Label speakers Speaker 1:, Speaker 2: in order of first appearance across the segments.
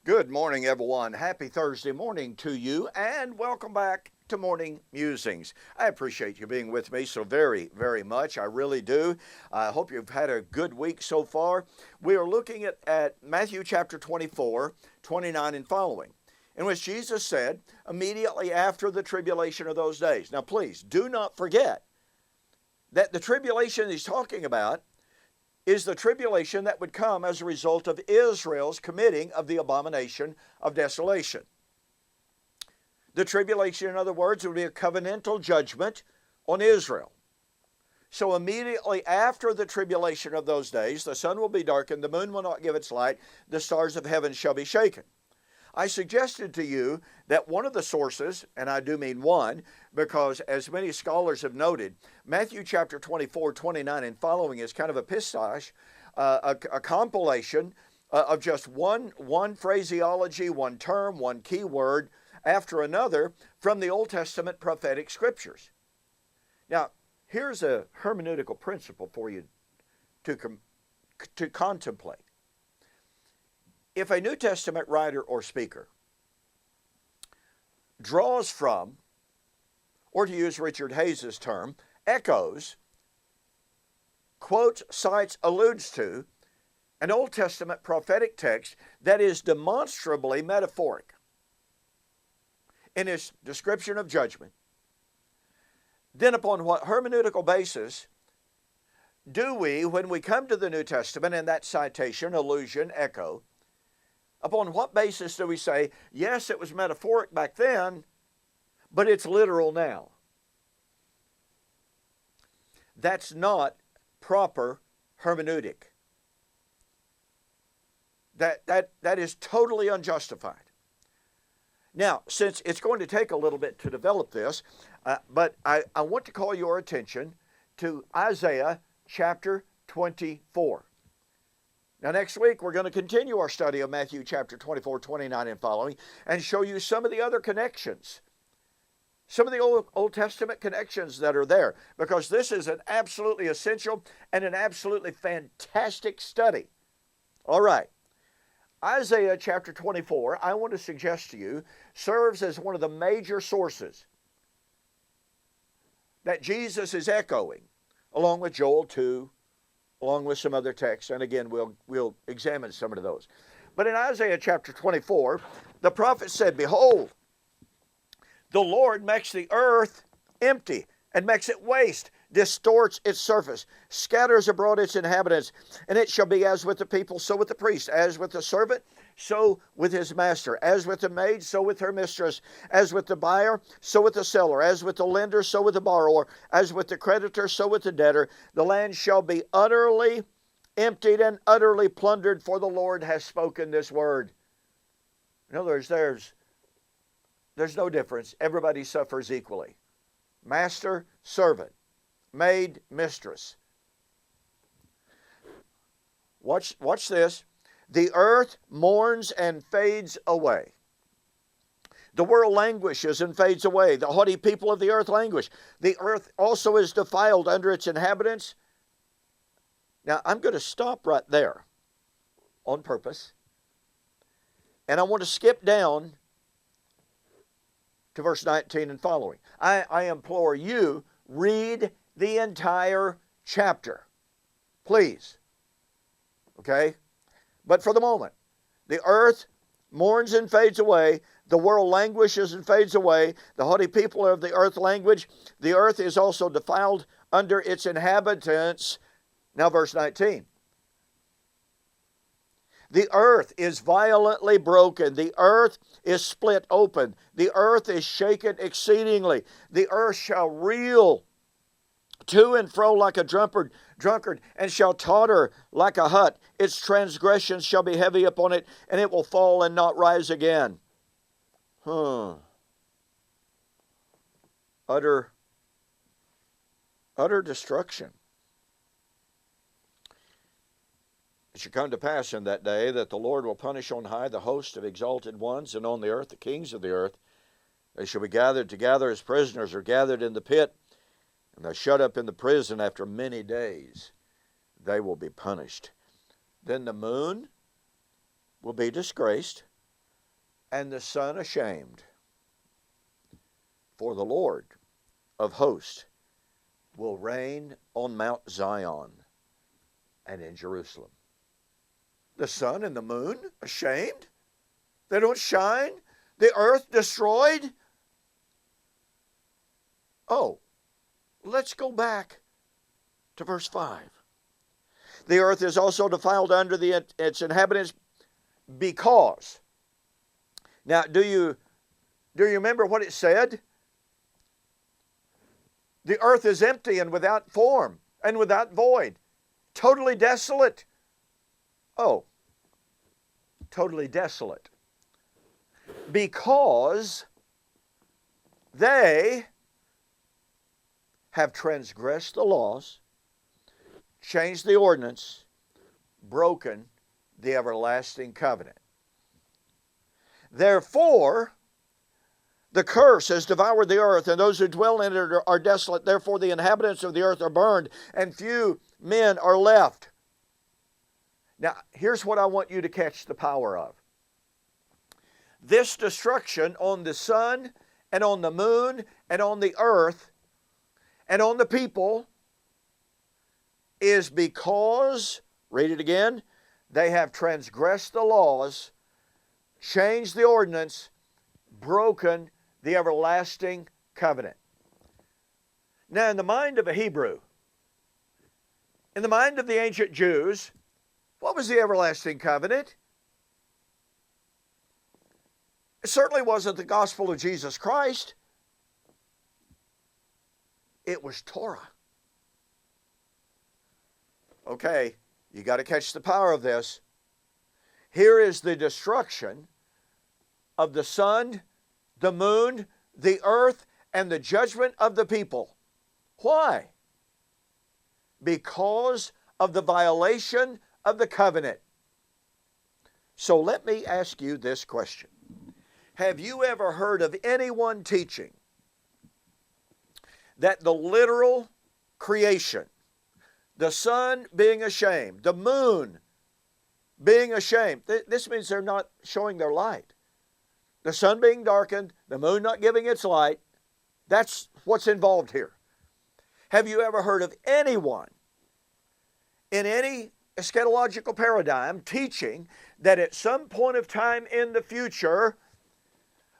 Speaker 1: Good morning, everyone. Happy Thursday morning to you, and welcome back to Morning Musings. I appreciate you being with me so very, very much. I really do. I hope you've had a good week so far. We are looking at Matthew chapter 24, 29 and following, in which Jesus said, immediately after the tribulation of those days. Now, please do not forget that the tribulation he's talking about is the tribulation that would come as a result of Israel's committing of the abomination of desolation. The tribulation, in other words, would be a covenantal judgment on Israel. So immediately after the tribulation of those days, the sun will be darkened, the moon will not give its light, the stars of heaven shall be shaken. I suggested to you that one of the sources, and I do mean one, because as many scholars have noted, Matthew chapter 24, 29 and following is kind of a pistache, a compilation of just one phraseology, one term, one key word after another from the Old Testament prophetic scriptures. Now, here's a hermeneutical principle for you to contemplate. If a New Testament writer or speaker draws from, or to use Richard Hayes' term, echoes, quotes, cites, alludes to an Old Testament prophetic text that is demonstrably metaphoric in its description of judgment, then upon what hermeneutical basis do we, when we come to the New Testament and that citation, allusion, echo, upon what basis do we say, yes, it was metaphoric back then, but it's literal now? That's not proper hermeneutic. That is totally unjustified. Now, since it's going to take a little bit to develop this, but I want to call your attention to Isaiah chapter 24. Now, next week, we're going to continue our study of Matthew chapter 24, 29 and following, and show you some of the other connections, some of the Old Testament connections that are there, because this is an absolutely essential and an absolutely fantastic study. All right. Isaiah chapter 24, I want to suggest to you, serves as one of the major sources that Jesus is echoing, along with Joel 2, along with some other texts, and again, we'll examine some of those. But in Isaiah chapter 24, the prophet said, behold, the Lord makes the earth empty and makes it waste, distorts its surface, scatters abroad its inhabitants, and it shall be as with the people, so with the priest, as with the servant, so with his master, as with the maid, so with her mistress, as with the buyer, so with the seller, as with the lender, so with the borrower, as with the creditor, so with the debtor. The land shall be utterly emptied and utterly plundered, for the Lord has spoken this word. In other words, there's no difference. Everybody suffers equally. Master, servant, maid, mistress. Watch this. The earth mourns and fades away. The world languishes and fades away. The haughty people of the earth languish. The earth also is defiled under its inhabitants. Now, I'm going to stop right there on purpose. And I want to skip down to verse 19 and following. I implore you, read the entire chapter. Please. Okay? But for the moment, the earth mourns and fades away. The world languishes and fades away. The haughty people of the earth languish. The earth is also defiled under its inhabitants. Now verse 19. The earth is violently broken. The earth is split open. The earth is shaken exceedingly. The earth shall reel to and fro like a drunkard, and shall totter like a hut. Its transgressions shall be heavy upon it, and it will fall and not rise again. Utter destruction. It shall come to pass in that day that the Lord will punish on high the host of exalted ones, and on the earth the kings of the earth. They shall be gathered together as prisoners are gathered in the pit, and they're shut up in the prison. After many days they will be punished. Then the moon will be disgraced, and the Son ashamed. For the Lord of hosts will reign on Mount Zion and in Jerusalem. The sun and the moon ashamed? They don't shine? The earth destroyed? Oh, let's go back to verse 5. The earth is also defiled under its inhabitants because. Now, do you remember what it said? The earth is empty and without form and without void, totally desolate. Oh, totally desolate. Because they have transgressed the laws, changed the ordinance, broken the everlasting covenant. Therefore, the curse has devoured the earth, and those who dwell in it are desolate. Therefore, the inhabitants of the earth are burned, and few men are left. Now, here's what I want you to catch the power of. This destruction on the sun and on the moon and on the earth and on the people is because, read it again, they have transgressed the laws, changed the ordinance, broken the everlasting covenant. Now, in the mind of a Hebrew, in the mind of the ancient Jews, what was the everlasting covenant? It certainly wasn't the gospel of Jesus Christ. It was Torah. Okay, you got to catch the power of this. Here is the destruction of the sun, the moon, the earth, and the judgment of the people. Why? Because of the violation of the covenant. So let me ask you this question. Have you ever heard of anyone teaching that the literal creation, the sun being ashamed, the moon being ashamed, this means they're not showing their light. The sun being darkened, the moon not giving its light, that's what's involved here. Have you ever heard of anyone in any eschatological paradigm teaching that at some point of time in the future,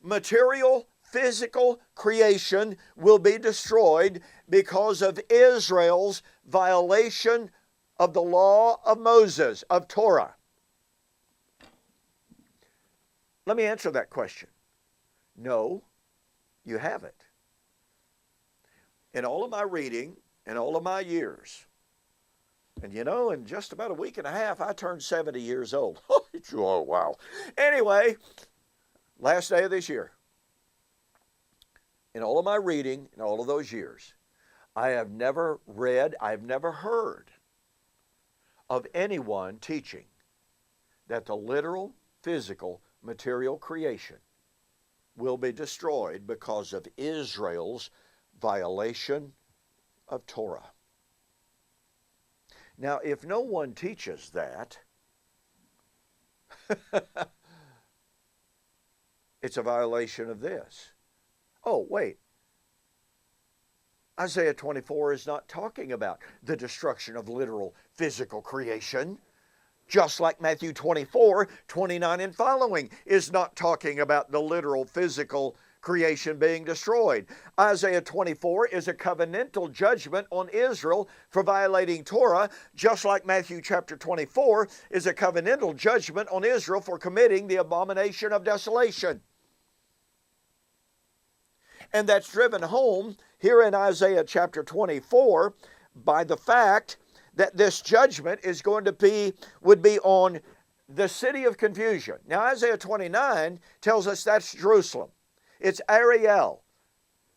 Speaker 1: material, physical creation will be destroyed because of Israel's violation of the law of Moses, of Torah? Let me answer that question. No, you haven't. In all of my reading, in all of my years, and you know, in just about a week and a half, I turned 70 years old. Oh, wow. Anyway, last day of this year, in all of my reading, in all of those years, I have never read, I've never heard of anyone teaching that the literal, physical, material creation will be destroyed because of Israel's violation of Torah. Now, if no one teaches that, it's a violation of this. Oh, wait. Isaiah 24 is not talking about the destruction of literal physical creation, just like Matthew 24, 29 and following is not talking about the literal physical creation being destroyed. Isaiah 24 is a covenantal judgment on Israel for violating Torah, just like Matthew chapter 24 is a covenantal judgment on Israel for committing the abomination of desolation. And that's driven home here in Isaiah chapter 24 by the fact that this judgment is going to would be on the city of confusion. Now, Isaiah 29 tells us that's Jerusalem. It's Ariel,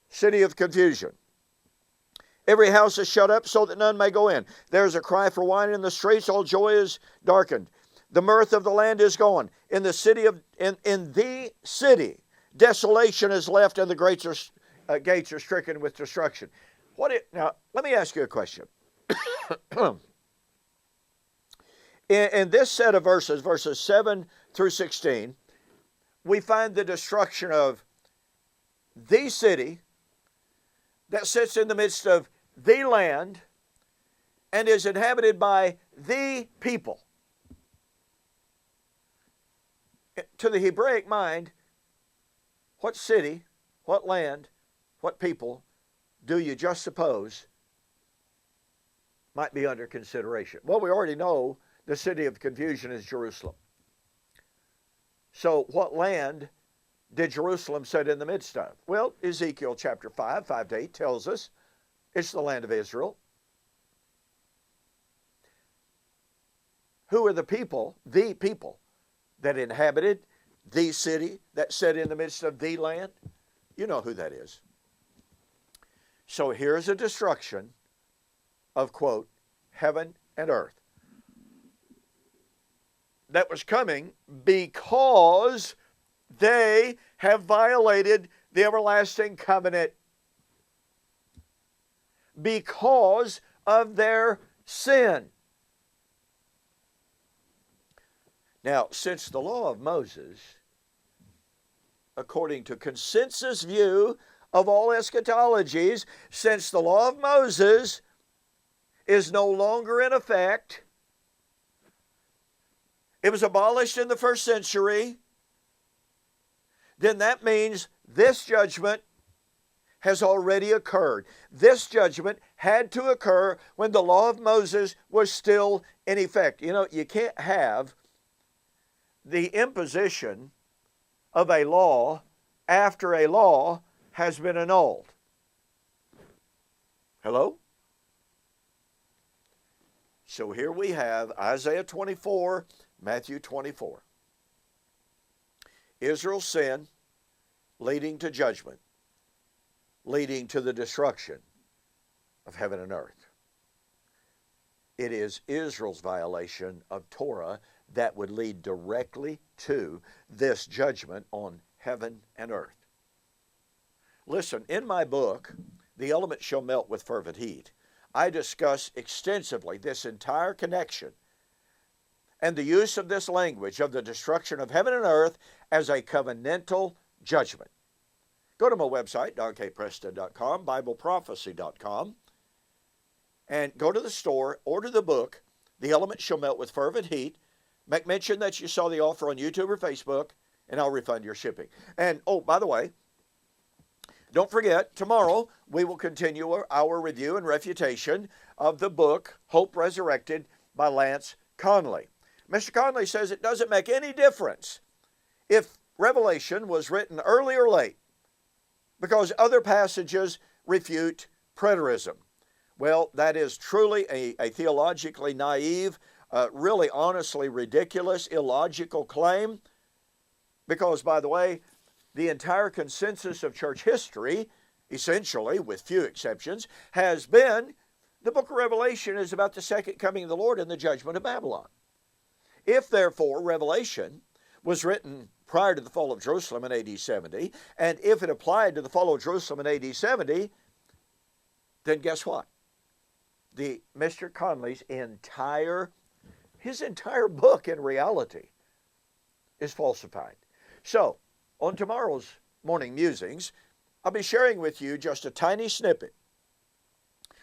Speaker 1: city of confusion. Every house is shut up so that none may go in. There's a cry for wine in the streets, all joy is darkened. The mirth of the land is gone. In the city, desolation is left, and the gates are stricken with destruction. Now, let me ask you a question. In this set of verses 7 through 16, we find the destruction of the city that sits in the midst of the land and is inhabited by the people. To the Hebraic mind, what city, what land, what people do you just suppose might be under consideration? Well, we already know the city of confusion is Jerusalem. So what land did Jerusalem sit in the midst of? Well, Ezekiel chapter 5, 5-8 tells us it's the land of Israel. Who are the people that inhabited the city that sat in the midst of the land? You know who that is. So here's a destruction of, quote, heaven and earth that was coming because they have violated the everlasting covenant, because of their sin. Now, since the law of Moses, according to consensus view of all eschatologies, since the law of Moses is no longer in effect, it was abolished in the first century, then that means this judgment has already occurred. This judgment had to occur when the law of Moses was still in effect. You know, you can't have the imposition of a law after a law has been annulled. Hello? So here we have Isaiah 24, Matthew 24. Israel's sin leading to judgment, leading to the destruction of heaven and earth. It is Israel's violation of Torah that would lead directly to this judgment on heaven and earth. Listen, in my book, The Elements Shall Melt with Fervent Heat, I discuss extensively this entire connection and the use of this language of the destruction of heaven and earth as a covenantal judgment. Go to my website, donkpreston.com, bibleprophecy.com, and go to the store, order the book, The Elements Shall Melt with Fervent Heat. Make mention that you saw the offer on YouTube or Facebook, and I'll refund your shipping. And, oh, by the way, don't forget, tomorrow we will continue our review and refutation of the book, Hope Resurrected by Lance Conley. Mr. Conley says it doesn't make any difference if Revelation was written early or late, because other passages refute preterism. Well, that is truly a theologically naive, really honestly ridiculous, illogical claim, because, by the way, the entire consensus of church history, essentially, with few exceptions, has been the book of Revelation is about the second coming of the Lord and the judgment of Babylon. If, therefore, Revelation was written prior to the fall of Jerusalem in AD 70, and if it applied to the fall of Jerusalem in AD 70, then guess what? Mr. Conley's entire book, in reality, is falsified. So, on tomorrow's morning musings, I'll be sharing with you just a tiny snippet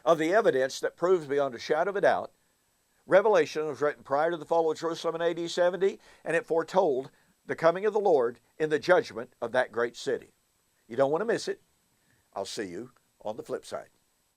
Speaker 1: of the evidence that proves beyond a shadow of a doubt Revelation was written prior to the fall of Jerusalem in AD 70, and it foretold the coming of the Lord in the judgment of that great city. You don't want to miss it. I'll see you on the flip side.